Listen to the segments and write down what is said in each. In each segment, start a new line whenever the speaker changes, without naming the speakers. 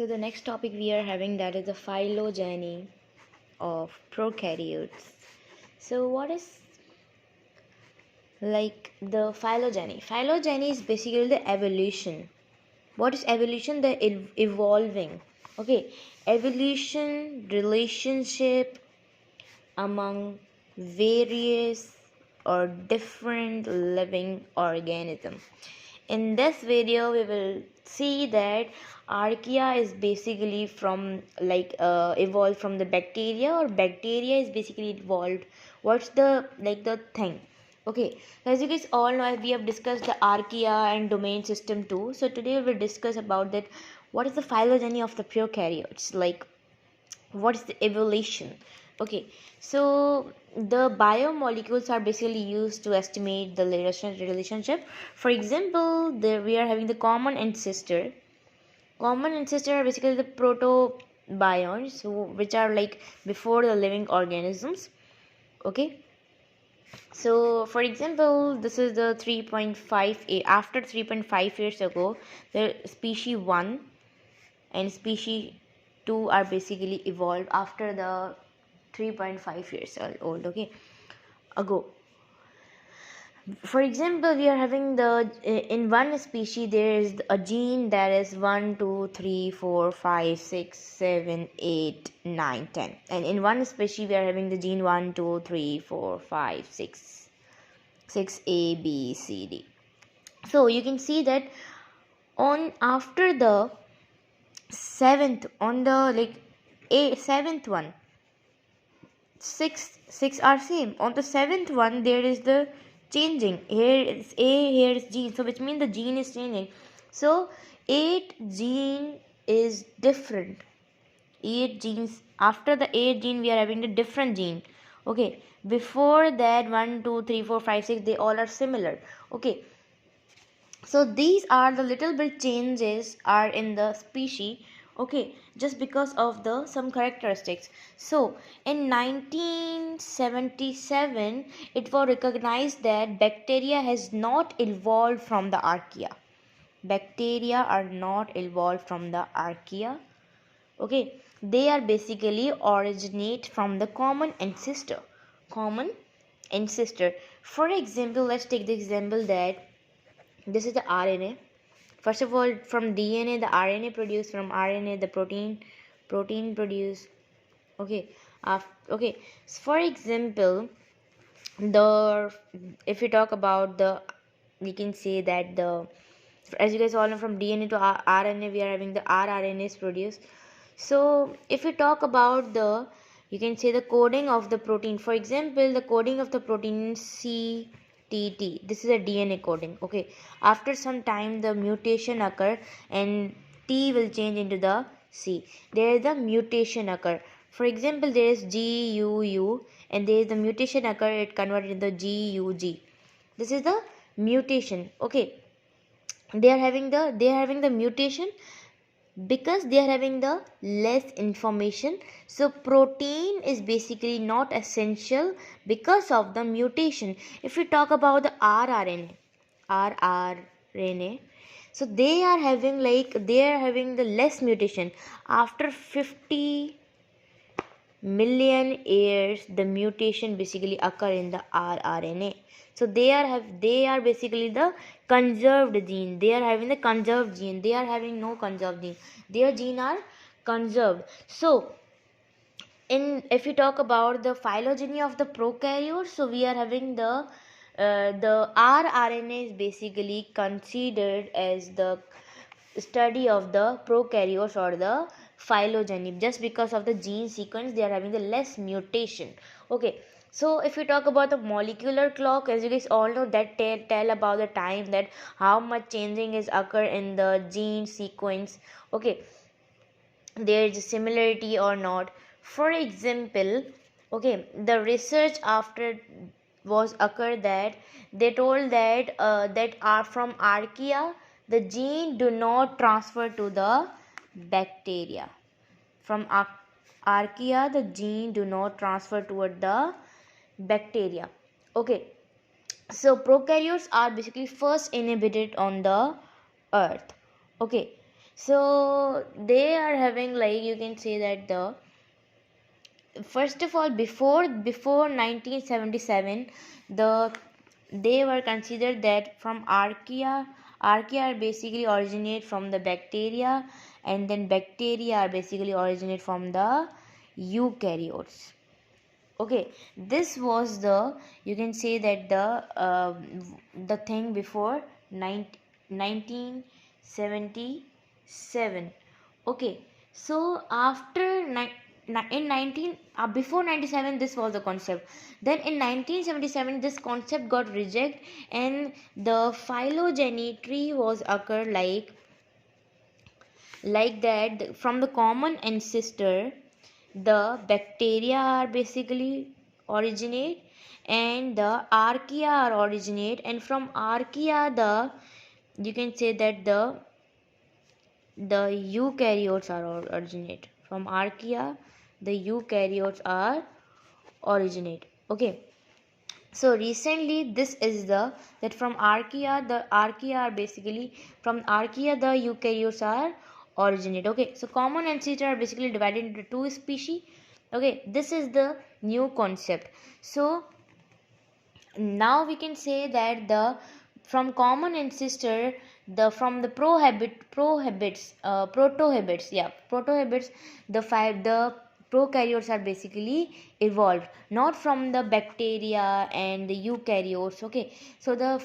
So the next topic we are having, that is the phylogeny of prokaryotes. So what is like the phylogeny? Phylogeny is basically the evolution. What is evolution? The evolving. Okay, evolution relationship among various or different living organisms. In this video we will see that archaea is basically from evolved from the bacteria, or bacteria is basically evolved. What's the thing? Okay, as you guys all know, we have discussed the archaea and domain system too. So today we will discuss about that, what is the phylogeny of the prokaryotes, like what is the evolution. Okay, so the biomolecules are basically used to estimate the relationship. For example, we are having the common ancestor. Common ancestor are basically the protobionts, which are like before the living organisms. Okay, so for example, this is the 3.5 after 3.5 years ago, the species 1 and species 2 are basically evolved after the 3.5 years old, okay, ago. For example, we are having in one species there is a gene that is 1 2 3 4 5 6 7 8 9 10, and in one species we are having the gene 1 2 3 4 5 6 A B C D. So you can see that on after the seventh, on the seventh one, six are same. On the seventh one there is the changing. Here is A, here is G, so which means the gene is changing. So 8 gene is different. 8 genes, after the 8 gene we are having the different gene. Okay, before that 1 2 3 4 5 6 they all are similar. Okay, so these are the little bit changes are in the species. Okay, just because of the some characteristics. So in 1977 it was recognized that bacteria has not evolved from the archaea. Bacteria are not evolved from the archaea. Okay, they are basically originate from the common ancestor. Common ancestor. For example, let's take the example that this is the RNA. First of all, from DNA, the RNA produced, from RNA, the protein produced. Okay, okay. So for example, the if we talk about the, we can say that the, as you guys all know, from DNA to RNA, we are having the rRNA is produced. So if we talk about the, you can say the coding of the protein. For example, the coding of the protein CTT. This is a DNA coding. Okay. After some time, the mutation occur and T will change into the C. There is the mutation occur. For example, there is GUU and there is the mutation occur. It converted into GUG. This is the mutation. Okay. They are having the mutation because they are having the less information. So protein is basically not essential because of the mutation. If we talk about the rRNA, so they are having the less mutation. After 50 million years the mutation basically occur in the rRNA. So they are basically the conserved gene. They are having the conserved gene. They are having no conserved gene. Their gene are conserved. So if we talk about the phylogeny of the prokaryotes, so we are having the rRNA is basically considered as the study of the prokaryotes or the phylogeny. Just because of the gene sequence they are having the less mutation. Okay, so if we talk about the molecular clock, as you guys all know, that tell about the time that how much changing is occur in the gene sequence. Okay, there is a similarity or not. For example, okay, the research after was occurred that they told that that are from archaea the gene do not transfer to the bacteria. From archaea the gene do not transfer toward the bacteria. Okay, so prokaryotes are basically first inhabited on the earth. Okay, So they are having, like, you can say that the first of all, before 1977, the they were considered that from archaea are basically originate from the bacteria, and then bacteria are basically originate from the eukaryotes. Okay, this was the, you can say that the thing before 1977. Okay, so after in 19 before 97, this was the concept. Then in 1977, this concept got rejected, and the phylogeny tree was occurred like that. From the common ancestor, the bacteria are basically originate, and the archaea are originate, and from archaea, the, you can say that the eukaryotes are originate. From archaea, the eukaryotes are originate. Okay, so recently this is the, that from archaea, the archaea are basically, from archaea the eukaryotes are originate. Okay, so common ancestor are basically divided into two species. Okay, this is the new concept. So now we can say that the, from common ancestor, the, from the protohabits, yeah, protohabits, the prokaryotes are basically evolved, not from the bacteria and the eukaryotes. Okay, so the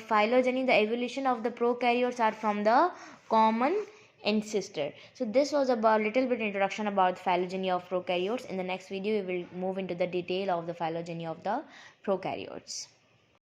phylogeny, the evolution of the prokaryotes are from the common ancestor. So this was about little bit introduction about phylogeny of prokaryotes. In the next video we will move into the detail of the phylogeny of the prokaryotes.